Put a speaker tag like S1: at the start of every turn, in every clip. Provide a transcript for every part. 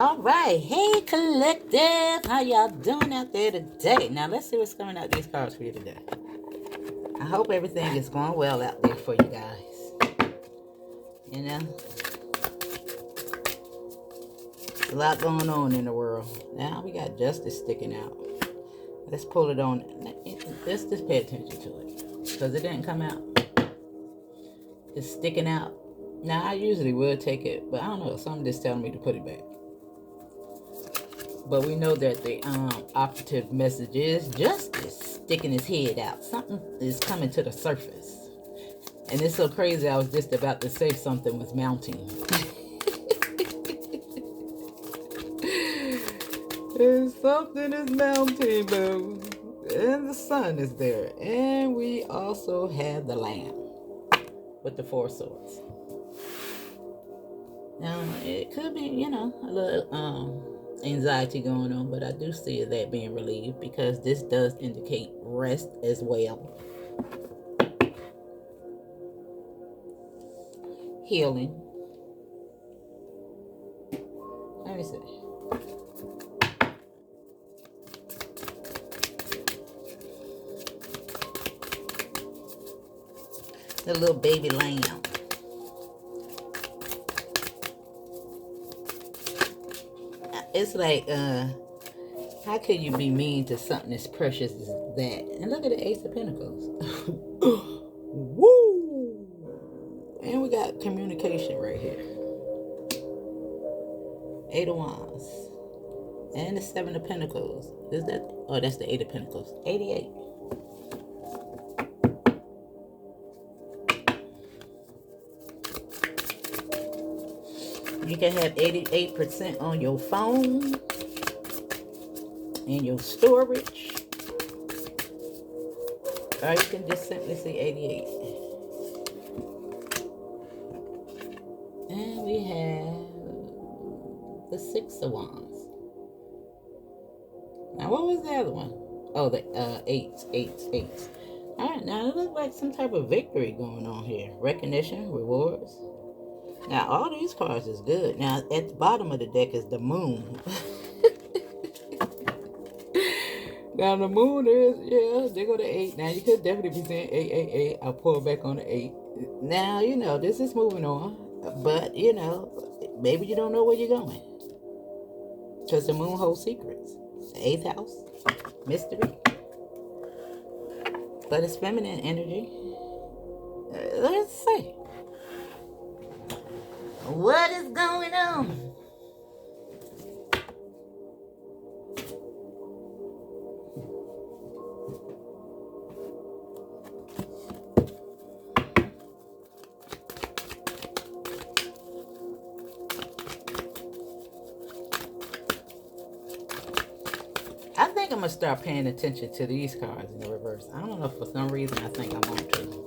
S1: All right, hey collective, how y'all doing out there today? Now let's see what's coming out these cards for you today. I hope everything is going well out there for you guys. You know, a lot going on in the world. Now we got justice sticking out. Let's pull it on. Let's just pay attention to it because it didn't come out. It's sticking out. Now I usually would take it, but I don't know. Something just telling me to put it back. But we know that the operative message is justice sticking his head out. Something is coming to the surface. And it's so crazy, I was just about to say something was mounting. And something is mounting, boo. And the sun is there. And we also have the lamb with the 4 swords. Now, it could be, you know, a little anxiety going on, but I do see that being relieved because this does indicate rest as well. Healing. Let me see. The little baby lamb. It's like, how could you be mean to something as precious as that? And look at the Ace of Pentacles. Woo! And we got communication right here. 8 of Wands. And the 7 of Pentacles. Is that? Oh, that's the 8 of Pentacles. 88. You can have 88% on your phone and your storage. Or you can just simply see 88. And we have the 6 of Wands. Now, what was the other one? Oh, the 8s. All right, now it looks like some type of victory going on here. Recognition, rewards. Now, all these cards is good. Now, at the bottom of the deck is the moon. Now, the moon is, yeah, they go to 8. Now, you could definitely be saying 8. I'll pull back on the 8. Now, you know, this is moving on. But, you know, maybe you don't know where you're going. Because the moon holds secrets. The 8th house, mystery. But it's feminine energy. Let's see. What is going on? I think I'm going to start paying attention to these cards in the reverse. I don't know, for some reason I think I want to.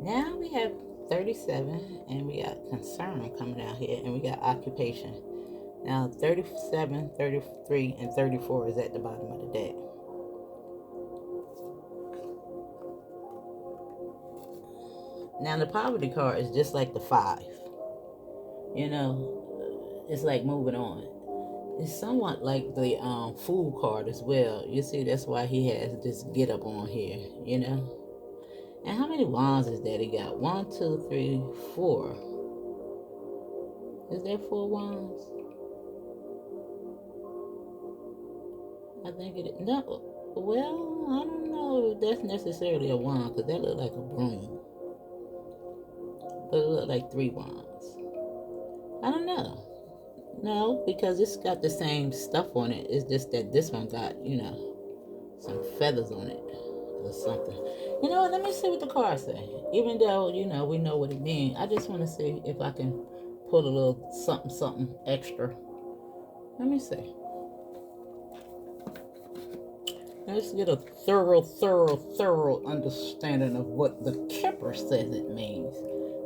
S1: Now we have 37, and we got concern coming out here, and we got occupation. Now 37, 33, and 34 is at the bottom of the deck. Now the poverty card is just like the 5. You know, it's like moving on. It's somewhat like the fool card as well. You see, that's why he has this get up on here, you know. And how many wands is that he got? 1, 2, 3, 4. Is there 4 wands? I think it is. No. Well, I don't know if that's necessarily a wand, because that looked like a broom. But it looked like 3 wands. I don't know. No, because it's got the same stuff on it. It's just that this one got, you know, some feathers on it or something. You know what? Let me see what the cards say. Even though, you know, we know what it means. I just want to see if I can pull a little something extra. Let me see. Let's get a thorough understanding of what the Kipper says it means.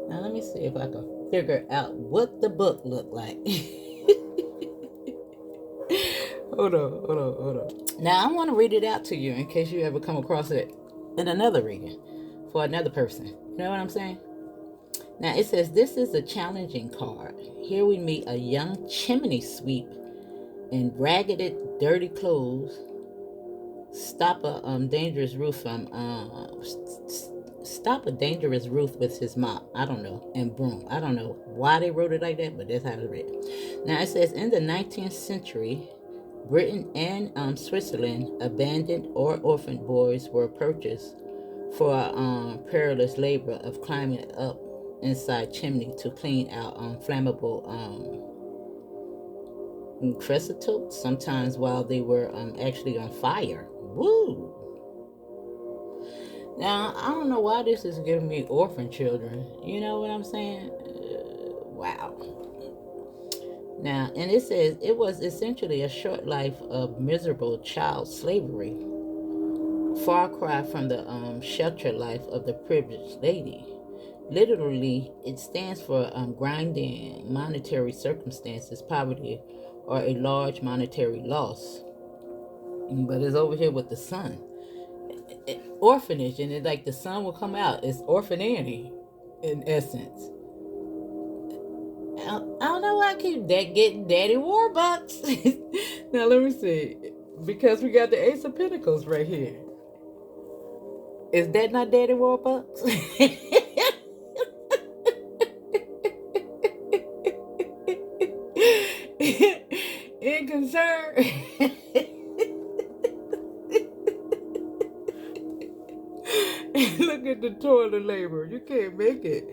S1: Now, let me see if I can figure out what the book looked like. Hold on. Now, I want to read it out to you in case you ever come across it in another reading for another person. You know what I'm saying? Now it says this is a challenging card. Here we meet a young chimney sweep in ragged, dirty clothes. Stop a dangerous roof from stop a dangerous roof with his mop. I don't know, and broom. I don't know why they wrote it like that, but that's how it's written. Now it says in the 19th century, Britain and Switzerland, abandoned or orphaned boys were purchased for perilous labor of climbing up inside chimney to clean out flammable crescitotes, sometimes while they were actually on fire. Woo! Now, I don't know why this is giving me orphan children. You know what I'm saying? Wow. Now, and it says it was essentially a short life of miserable child slavery, far cry from the sheltered life of the privileged lady. Literally, it stands for grinding monetary circumstances, poverty, or a large monetary loss. But it's over here with the son. Orphanage, and it like the son will come out. It's Orphan Annie, in essence. I don't know why I keep getting Daddy Warbucks. Now let me see, because we got the Ace of Pentacles right here. Is that not Daddy Warbucks? In concern. Look at the toilet labor. You can't make it.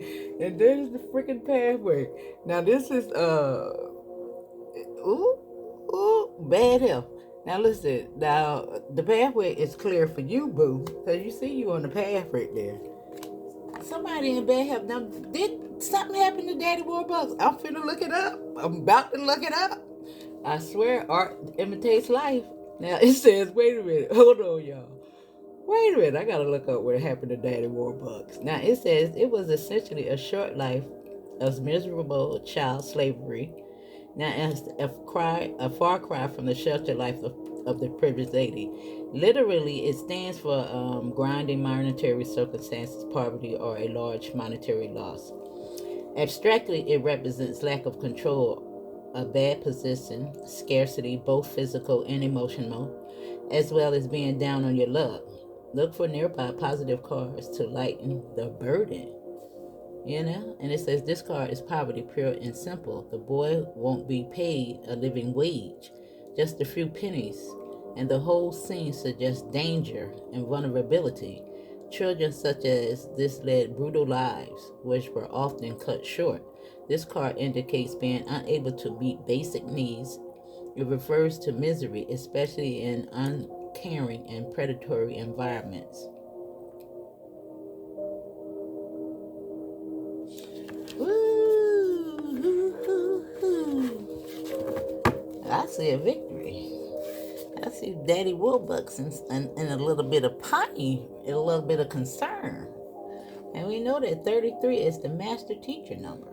S1: And there's the freaking pathway. Now this is bad health. Now listen, now the pathway is clear for you, boo. Cause you see you on the path right there. Somebody in bad health. Now, did something happen to Daddy Warbucks? I'm finna look it up. I'm about to look it up. I swear art imitates life. Now it says, wait a minute, hold on, y'all. Wait a minute, I gotta look up what happened to Daddy Warbucks. Now it says it was essentially a short life of miserable child slavery. Now it's a far cry from the sheltered life of the privileged lady. Literally, it stands for grinding monetary circumstances, poverty, or a large monetary loss. Abstractly, it represents lack of control, a bad position, scarcity, both physical and emotional, as well as being down on your luck. Look for nearby positive cards to lighten the burden. You know? And it says this card is poverty, pure and simple. The boy won't be paid a living wage, just a few pennies. And the whole scene suggests danger and vulnerability. Children such as this led brutal lives, which were often cut short. This card indicates being unable to meet basic needs. It refers to misery, especially in uncaring and predatory environments. I see a victory. I see Daddy Warbucks and a little bit of pain, and a little bit of concern. And we know that 33 is the master teacher number.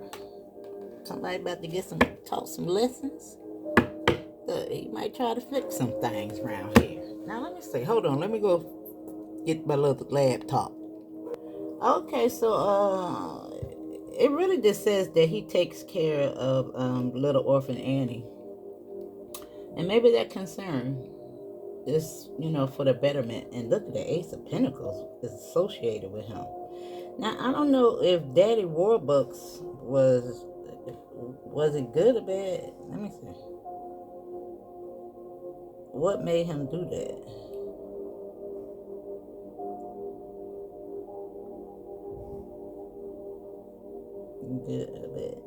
S1: Somebody about to get taught some lessons. He might try to fix some things around here. Now let me see. Hold on. Let me go get my little laptop. Okay, so it really just says that he takes care of little orphan Annie. And maybe that concern is, for the betterment. And look at the Ace of Pentacles is associated with him. Now, I don't know if Daddy Warbucks was it good or bad? Let me see. What made him do that? Good or bad?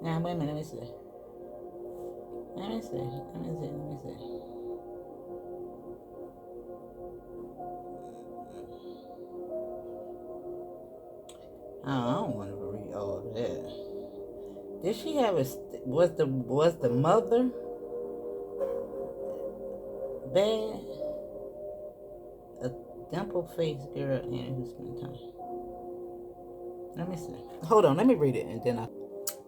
S1: Now, wait a minute, let me see. Let me see. Oh, I don't want to read all of that. Did she have was the mother bad? A dimple-faced girl and who spent time. Let me see. Hold on, let me read it and then I.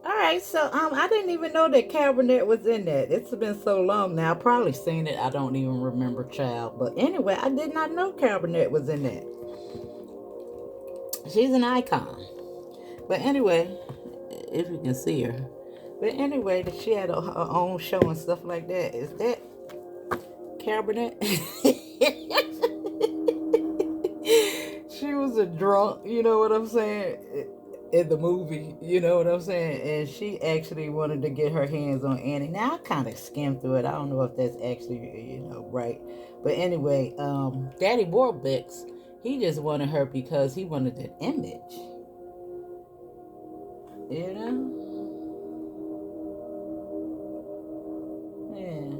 S1: All right, so I didn't even know that Cabernet was in that. It's been so long now. I probably seen it. I don't even remember, child. But anyway, I did not know Cabernet was in that. She's an icon. But anyway, if you can see her. But anyway, that she had her own show and stuff like that. Is that Cabernet? She was a drunk, you know what I'm saying, in the movie, you know what I'm saying? And she actually wanted to get her hands on Annie. Now, I kind of skimmed through it. I don't know if that's actually, right. But anyway, Daddy Warbucks, he just wanted her because he wanted an image, you know? Yeah.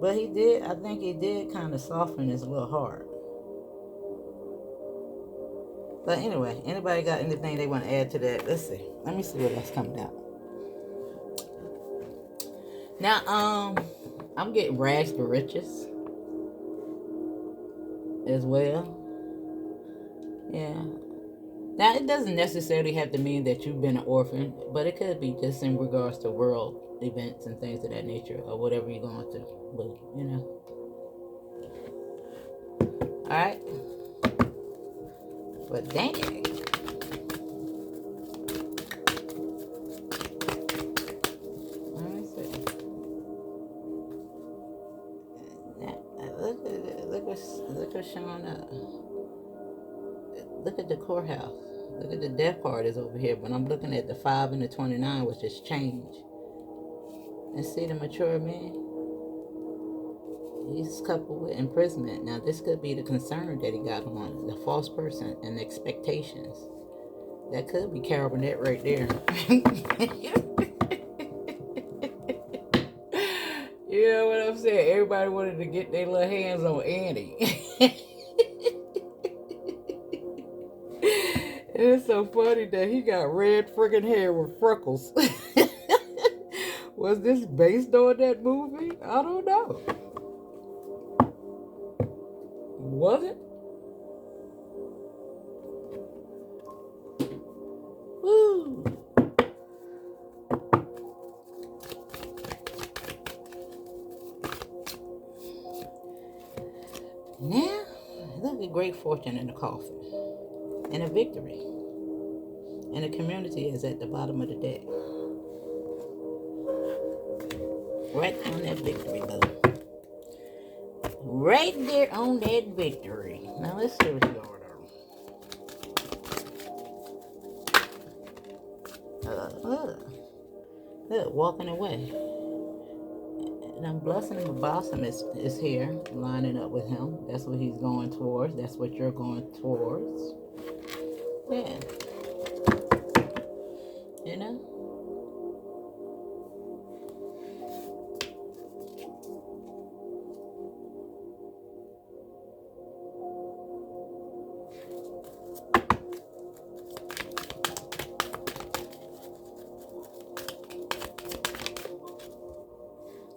S1: But I think he did kind of soften his little heart. But anyway, anybody got anything they want to add to that? Let's see. Let me see what else coming out. Now, I'm getting rags to riches as well. Yeah. Now, it doesn't necessarily have to mean that you've been an orphan, but it could be just in regards to world events and things of that nature, or whatever you're going through. But, All right. But dang. Look what's showing up. Look at the courthouse. Look at the death card is over here, but I'm looking at the 5 and the 29, which is change. And see the mature man? He's coupled with imprisonment. Now, this could be the concern that he got on, the false person and expectations. That could be Cabernet right there. You know what I'm saying? Everybody wanted to get their little hands on Annie. It's so funny that he got red friggin' hair with freckles. Was this based on that movie? I don't know. Was it? Woo! Now, look at great fortune in the coffin. And a victory. And the community is at the bottom of the deck. Right on that victory, though. Right there on that victory. Now, let's see what's going on. Look, walking away. And I'm blessing him. Blossom is here, lining up with him. That's what he's going towards. That's what you're going towards. Yeah. You know?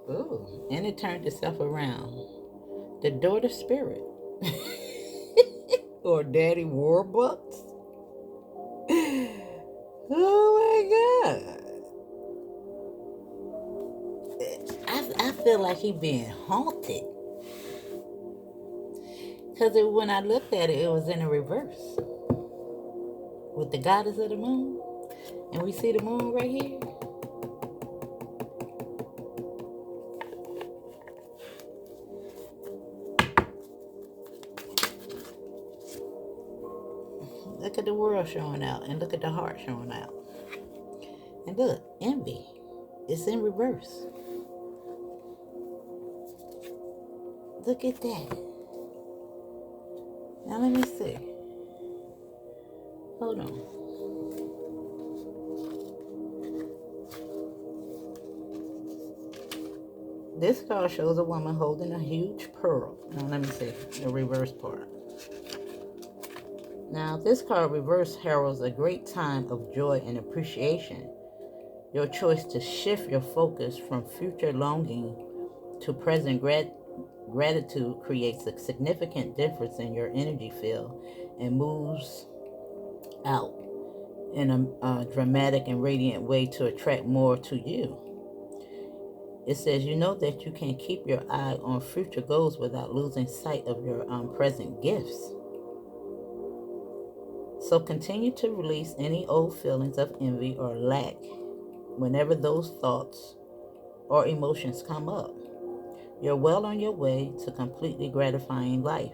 S1: Ooh, and it turned itself around. The daughter spirit. Or Daddy Warbucks. Oh my God. I feel like he being haunted. Because when I looked at it, it was in a reverse. With the goddess of the moon. And we see the moon right here. Look at the world showing out, and look at the heart showing out. And look, envy. It's in reverse. Look at that. Now let me see. Hold on. This card shows a woman holding a huge pearl. Now let me see the reverse part. Now, this card reverse heralds a great time of joy and appreciation. Your choice to shift your focus from future longing to present gratitude creates a significant difference in your energy field and moves out in a dramatic and radiant way to attract more to you. It says, you know that you can keep your eye on future goals without losing sight of your present gifts. So continue to release any old feelings of envy or lack whenever those thoughts or emotions come up. You're well on your way to a completely gratifying life.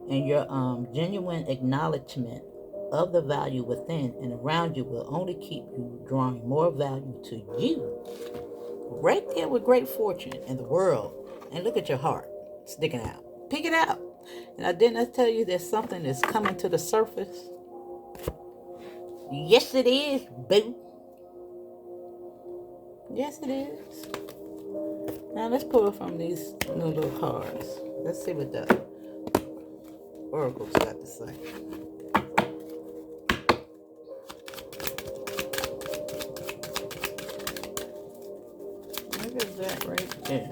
S1: And your genuine acknowledgement of the value within and around you will only keep you drawing more value to you. Right there with great fortune in the world. And look at your heart sticking out. Pick it out. And didn't I tell you there's something that's coming to the surface? Yes, it is, boo. Yes, it is. Now let's pull from these new little cards. Let's see what the oracle's got to say. Look at that right there.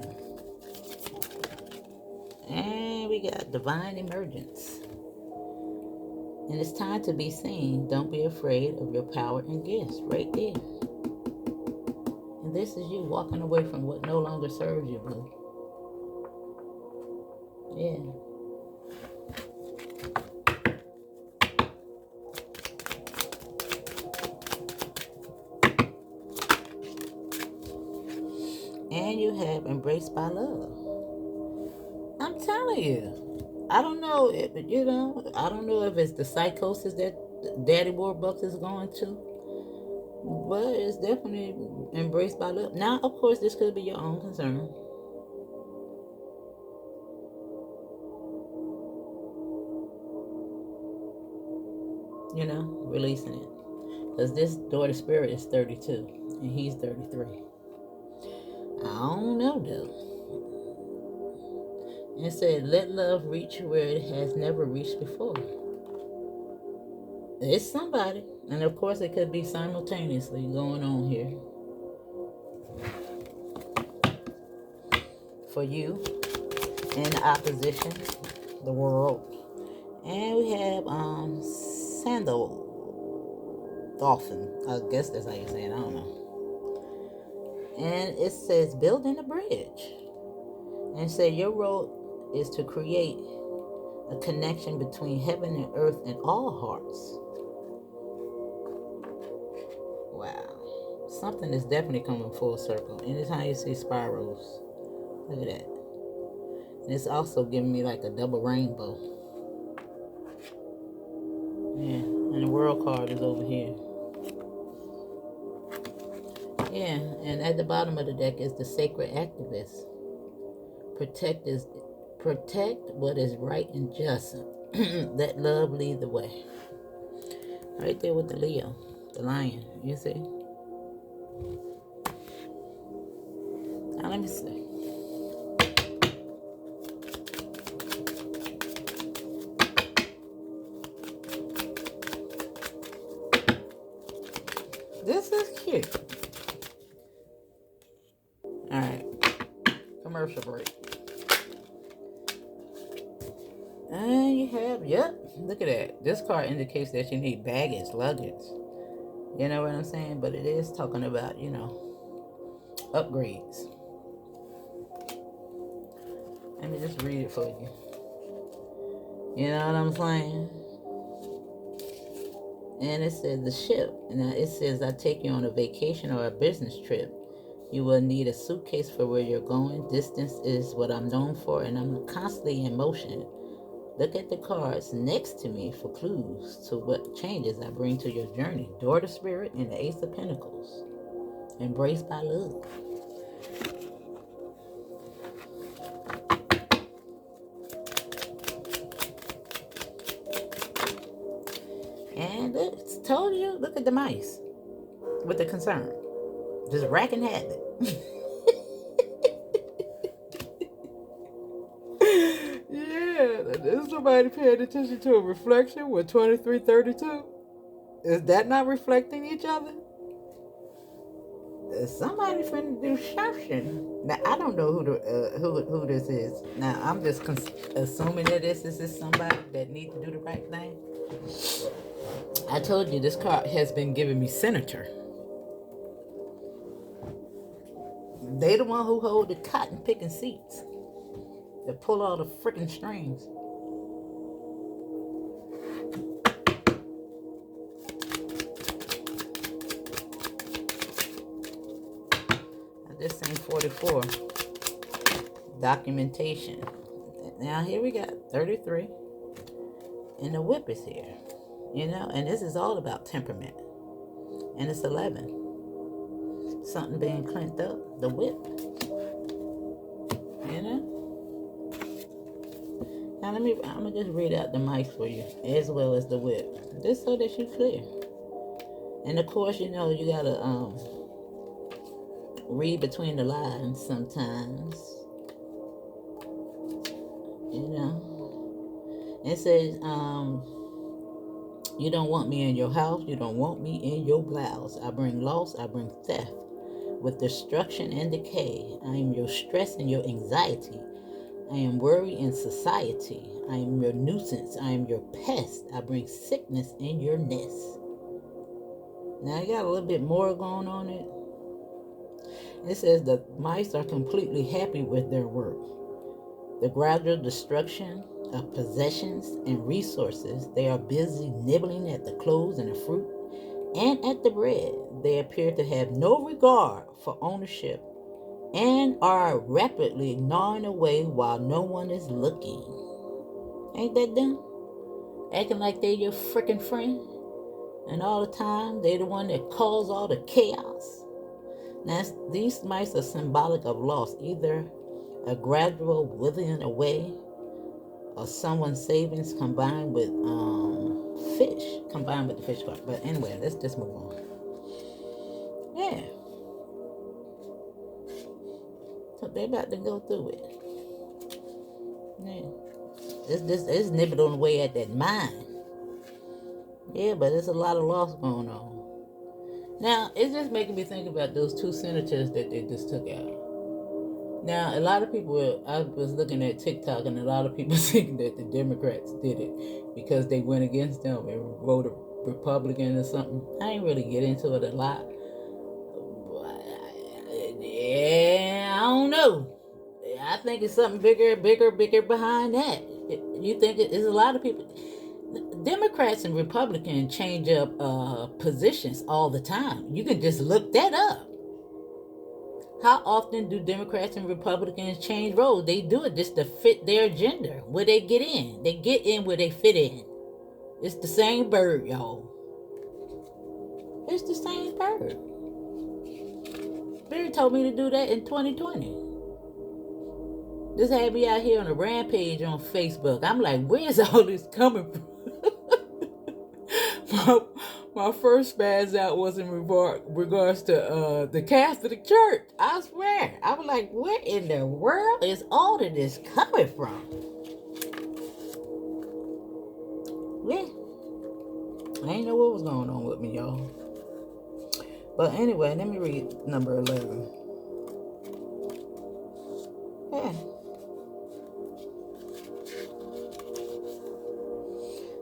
S1: And we got divine emergence. And it's time to be seen. Don't be afraid of your power and gifts. Right there. And this is you walking away from what no longer serves you, boo. Yeah. And you have embraced by love. I'm telling you. I don't know if I don't know if it's the psychosis that Daddy Warbucks is going to, but it's definitely embraced by love. Now, of course, this could be your own concern. Releasing it. Because this daughter spirit is 32 and he's 33. I don't know though. It said, let love reach where it has never reached before. It's somebody. And of course, it could be simultaneously going on here. For you, in opposition, the world. And we have Sandal Dolphin. I guess that's how you say it. I don't know. And it says, building a bridge. And it says, your role is to create a connection between heaven and earth and all hearts. Wow. Something is definitely coming full circle. Anytime you see spirals, look at that. And it's also giving me like a double rainbow. Yeah. And the world card is over here. Yeah. And at the bottom of the deck is the sacred activist. Protect what is right and just. Let love lead the way. Right there with the Leo, the lion, you see? Now let me see. This is cute. Alright. Commercial break. And you have, look at that. This card indicates that you need baggage, luggage. You know what I'm saying? But it is talking about, upgrades. Let me just read it for you. You know what I'm saying? And it says the ship. Now it says, I take you on a vacation or a business trip. You will need a suitcase for where you're going. Distance is what I'm known for, and I'm constantly in motion. Look at the cards next to me for clues to what changes I bring to your journey. Daughter Spirit and the Ace of Pentacles. Embraced by love. And it's told you, look at the mice with the concern. Just racking habit. Yeah, is somebody paying attention to a reflection with 2332? Is that not reflecting each other? somebody finna do something. Now I don't know who this is. Now I'm just assuming that this is somebody that needs to do the right thing. I told you this card has been giving me senator. They the one who hold the cotton picking seats. That pull all the freaking strings. I just seen 44. Documentation. Now here we got 33. And the whip is here. You know, and this is all about temperament. And it's 11. Something being cleaned up. The whip. You know? Now I'm gonna just read out the mice for you, as well as the whip. Just so that you're clear. And of course, you know, you gotta read between the lines sometimes. You know. It says, you don't want me in your house, you don't want me in your blouse. I bring loss, I bring theft, with destruction and decay. I am your stress and your anxiety. I am worry in society. I am your nuisance. I am your pest. I bring sickness in your nest. Now I got a little bit more going on it. It says the mice are completely happy with their work. The gradual destruction of possessions and resources. They are busy nibbling at the clothes and the fruit and at the bread. They appear to have no regard for ownership and are rapidly gnawing away while no one is looking. Ain't that them? Acting like they're your freaking friend, and all the time they the one that cause all the chaos. Now these mice are symbolic of loss, either a gradual withering away or someone's savings combined with the fish card. But anyway, let's just move on. Yeah. So they about to go through it. Yeah. It's nibbling on the way at that mind. Yeah, but there's a lot of loss going on. Now, it's just making me think about those 2 senators that they just took out. Now, a lot of people, I was looking at TikTok, and a lot of people think that the Democrats did it because they went against them and voted Republican or something. I ain't really get into it a lot. Yeah, I don't know. I think it's something bigger behind that. You think it's a lot of people. Democrats and Republicans change up positions all the time. You can just look that up. How often do Democrats and Republicans change roles? They do it just to fit their agenda, where they get in. They get in where they fit in. It's the same bird, y'all. It's the same bird. Barry told me to do that in 2020. Just had me out here on a rampage on Facebook. I'm like, where's all this coming from? my first spaz out was in regards to the Catholic Church. I swear. I was like, where in the world is all of this coming from? Yeah. I ain't know what was going on with me, y'all. But anyway, let me read number 11. Yeah.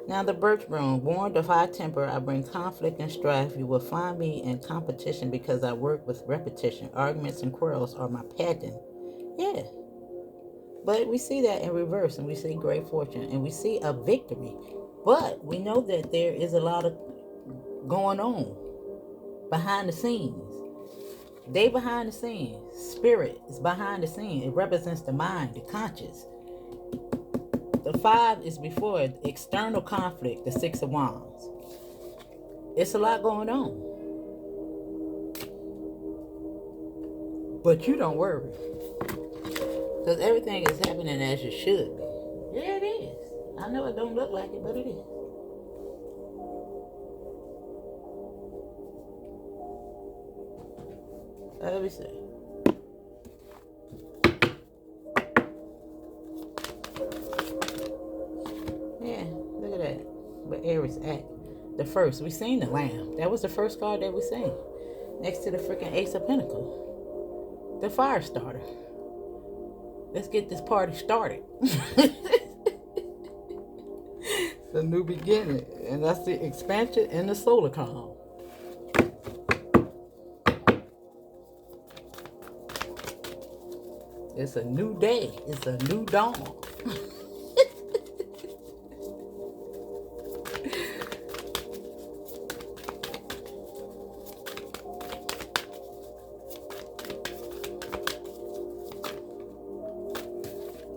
S1: Now the birch broom, warned of high temper, I bring conflict and strife. You will find me in competition because I work with repetition. Arguments and quarrels are my pattern. Yeah. But we see that in reverse, and we see great fortune, and we see a victory. But we know that there is a lot of going on behind the scenes. They behind the scenes. Spirit is behind the scenes. It represents the mind, the conscious. The 5 is before it, external conflict, the 6 of Wands. It's a lot going on. But you don't worry. Because everything is happening as it should be. Yeah, it is. I know it don't look like it, but it is. Let me see. Yeah, look at that. Where Aries at. The first. We seen the Lamb. That was the first card that we seen. Next to the freaking Ace of Pentacles. The fire starter. Let's get this party started. It's a new beginning. And that's the expansion and the solar calm. It's a new day. It's a new dawn.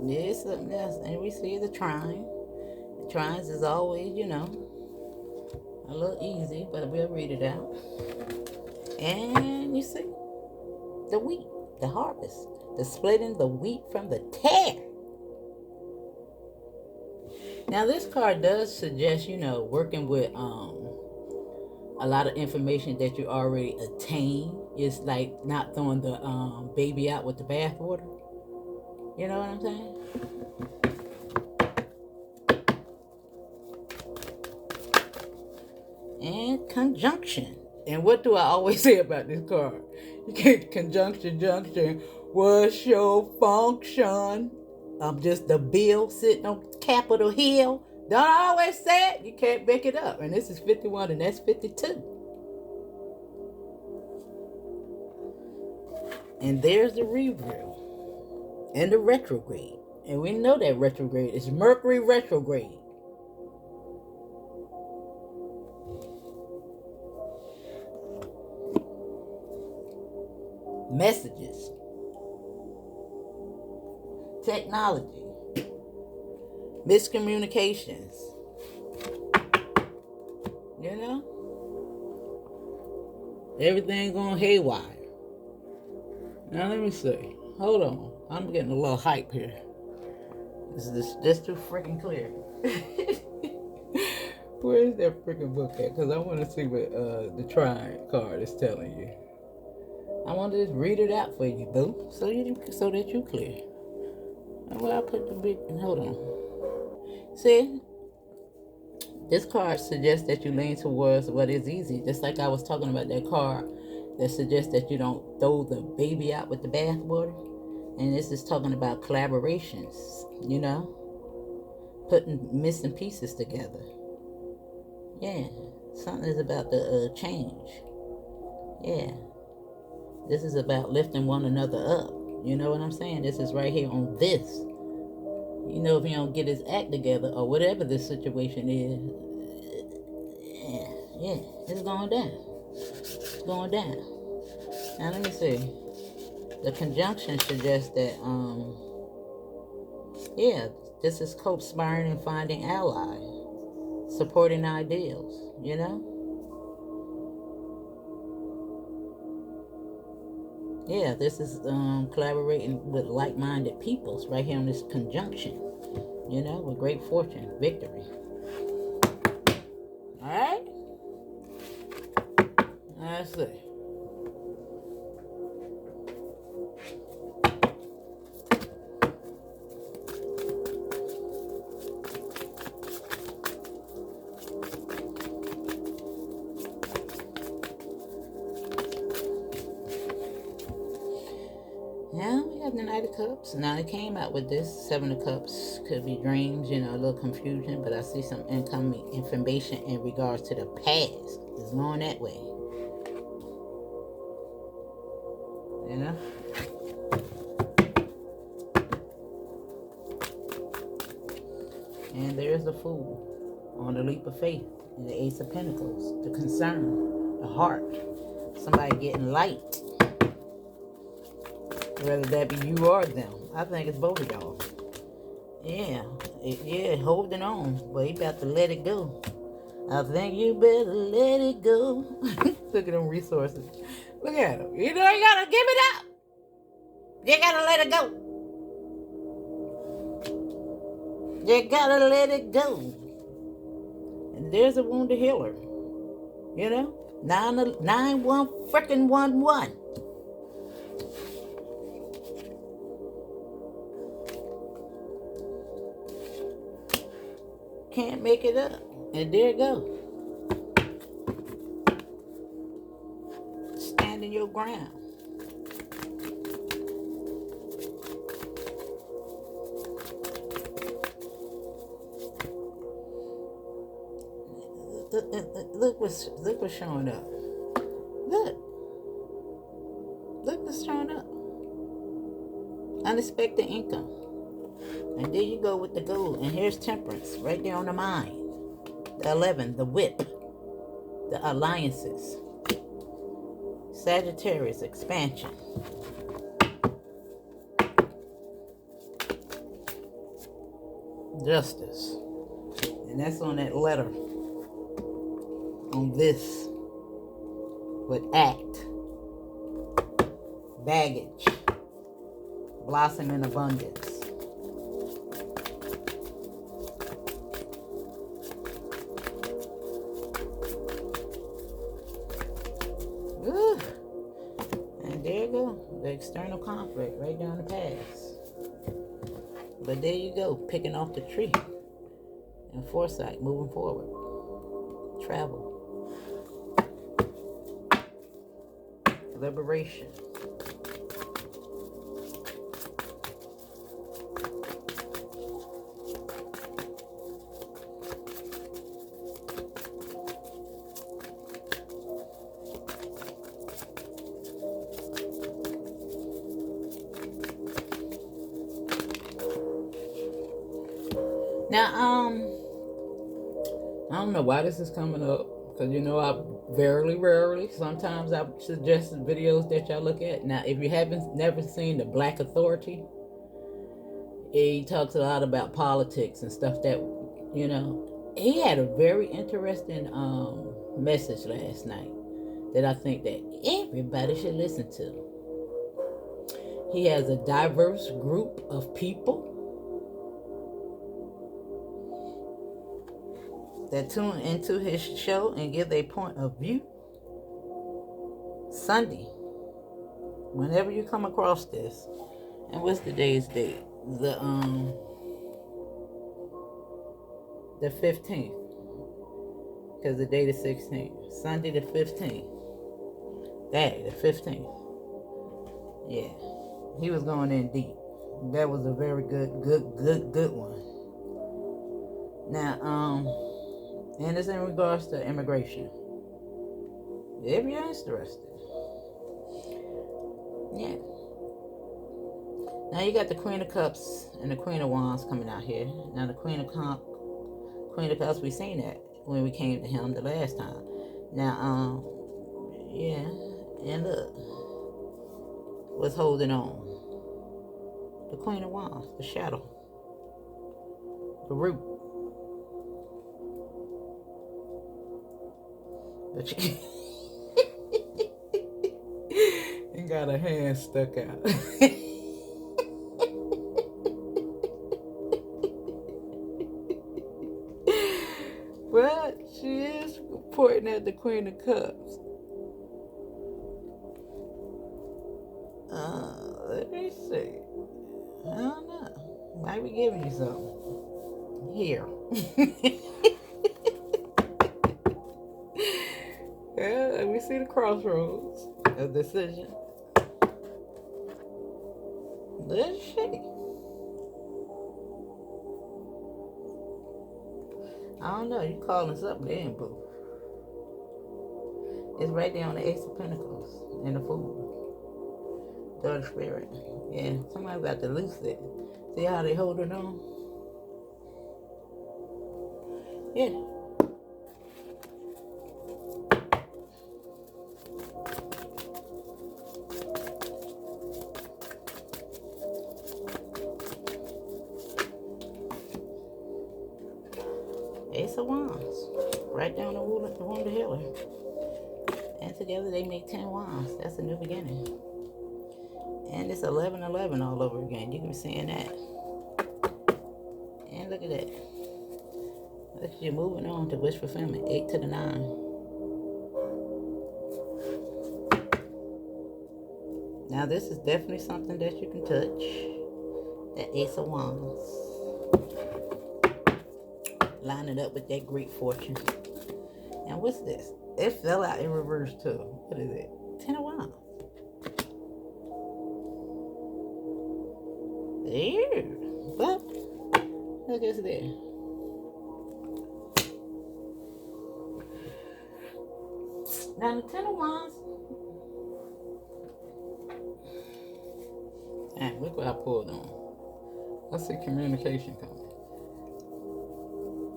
S1: Yeah, something else. And we see the trine. The trines is always, you know, a little easy, but we'll read it out. And you see the wheat, the harvest, the splitting the wheat from the tare. Now this card does suggest, you know, working with a lot of information that you already attained. It's like not throwing the baby out with the bathwater. You know what I'm saying? And conjunction. And what do I always say about this card? You can't conjunction, junction. What's your function? I'm just the bill sitting on Capitol Hill. Don't I always say it? You can't make it up. And this is 51 and that's 52. And there's the review. And the retrograde. And we know that retrograde is Mercury retrograde. Messages. Technology. Miscommunications. You know? Everything going haywire. Now let me see. Hold on. I'm getting a little hype here. This is just too freaking clear. Where is that freaking book at? Because I want to see what the Trine card is telling you. I want to just read it out for you, boo, so that you clear. Well, I put the big. Hold on. See, this card suggests that you lean towards what is easy. Just like I was talking about that card that suggests that you don't throw the baby out with the bathwater. And this is talking about collaborations. You know, putting missing pieces together. Yeah, something is about to change. Yeah. This is about lifting one another up. You know what I'm saying? This is right here on this. You know, if he don't get his act together or whatever this situation is, yeah, it's going down. It's going down. Now let me see. The conjunction suggests that, yeah, this is co-inspiring and finding allies, supporting ideals. You know. Yeah, this is collaborating with like-minded peoples right here in this conjunction. You know, with great fortune, victory. All right? Let's see. Now we have the Knight of Cups. Now it came out with this. Seven of Cups could be dreams, you know, a little confusion, but I see some incoming information in regards to the past. It's going that way. You know? And there's the Fool on the leap of faith. And the Ace of Pentacles. The concern. The heart. Somebody getting light. Whether that be you or them. I think it's both of y'all. Yeah, holding on. But he about to let it go. I think you better let it go. Look at them resources. Look at them. You know you gotta give it up. You gotta let it go. You gotta let it go. And there's a wounded healer. You know? 9-1 freaking 1-1. Can't make it up. And there it goes. Standing standing your ground. Look what's showing up. Look what's showing up. Unexpected income. And there you go with the gold. And here's temperance right there on the mind. The 11, the whip, the alliances, Sagittarius, expansion. Justice. And that's on that letter. On this. With act. Baggage. Blossom in abundance. Ooh. And there you go. The external conflict right down the past. But there you go. Picking off the tree. And foresight moving forward. Travel. Liberation. Now, I don't know why this is coming up, because you know I very rarely, sometimes I suggest videos that y'all look at. Now, if you haven't never seen The Black Authority, he talks a lot about politics and stuff that, you know, he had a very interesting message last night that I think that everybody should listen to. He has a diverse group of people that tune into his show and give their point of view. Sunday, whenever you come across this, and what's today's date? The 15th, because the date is 16th. Sunday the 15th. That the 15th. Yeah, he was going in deep. That was a very good one. Now, and it's in regards to immigration. If you're interested. Yeah. Now you got the Queen of Cups and the Queen of Wands coming out here. Now the Queen of Cups, we seen that when we came to him the last time. Now, yeah. And look. Was holding on. The Queen of Wands, the shadow. The root. But she and got her hand stuck out. But she is pointing at the Queen of Cups. Let me see. I don't know. Might be giving you something. Here. Yeah, we see the crossroads of decision. Let's see. I don't know. You calling something there, boo. It's right there on the Ace of Pentacles in the Fool. Daughter Spirit. Yeah, somebody got to loose it. See how they holding on? Yeah. Ace of Wands, right down the wound of healer. And together they make 10 wands. That's a new beginning. And it's 11-11 all over again. You can be seeing that. And look at that. Look at you moving on to wish fulfillment. 8 to the 9. Now this is definitely something that you can touch. That Ace of Wands. Line it up with that great fortune. And what's this? It fell out in reverse too. What is it? Ten of Wands. There. But look, it's there. Now the Ten of Wands. And look what I pulled on. I see communication coming.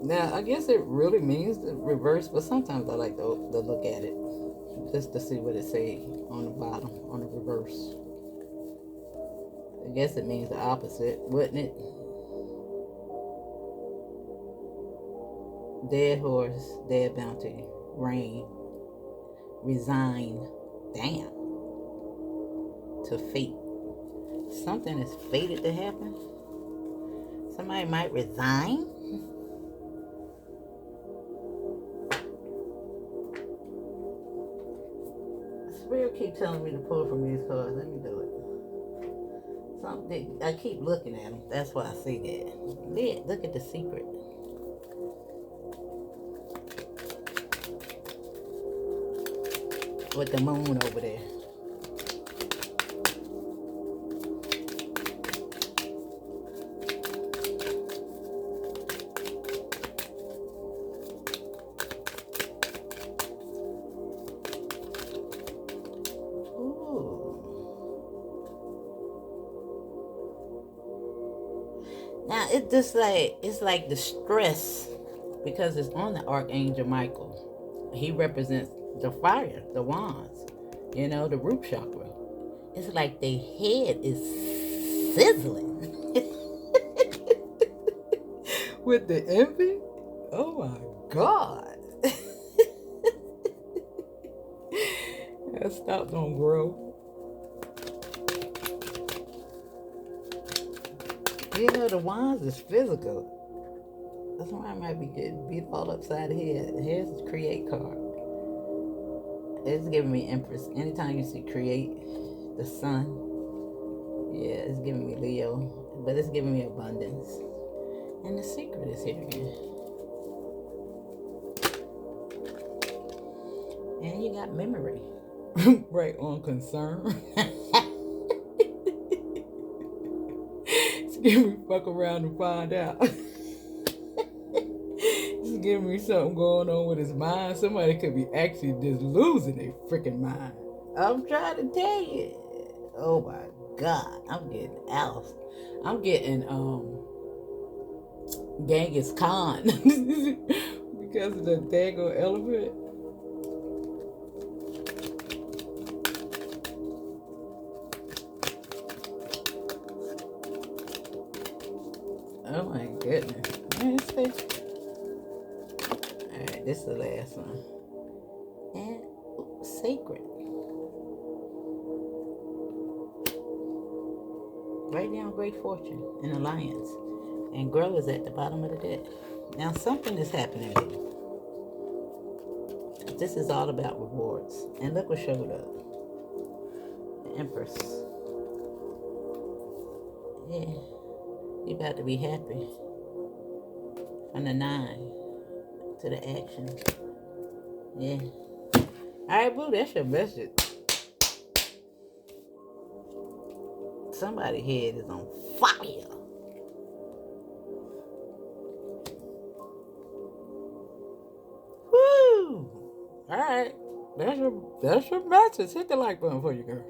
S1: Now, I guess it really means the reverse, but sometimes I like to look at it just to see what it says on the bottom, on the reverse. I guess it means the opposite, wouldn't it? Dead horse, dead bounty, rain, resign, damn, to fate. Something is fated to happen. Somebody might resign. Spirit keep telling me to pull from these cards. Let me do it. Something I keep looking at them. That's why I see that. Look at the secret. With the moon over there. Now it's like the stress, because it's on the Archangel Michael. He represents the fire, the wands, the root chakra. It's like their head is sizzling with the envy. Oh my God. That stuff don't grow. The wands is physical. That's why I might be getting beat all upside the head. Here's the create card. It's giving me Empress. Anytime you see create, the sun, yeah, it's giving me Leo, but it's giving me abundance. And the secret is here again. And you got memory. Right on concern. Give me fuck around and find out. Just giving me something going on with his mind. Somebody could be actually just losing their freaking mind. I'm trying to tell you. Oh my God. I'm getting Alf. I'm getting Genghis Khan. Because of the daggone elephant. Oh my goodness. Alright, this is the last one. And sacred. Right now, great fortune and alliance. And grow is at the bottom of the deck. Now something is happening here. This is all about rewards. And look what showed up. The Empress. Yeah. You about to be happy. From the 9 to the action. Yeah. Alright, boo, that's your message. Somebody's head is on fire. Woo! Alright. That's your message. Hit the like button for you, girl.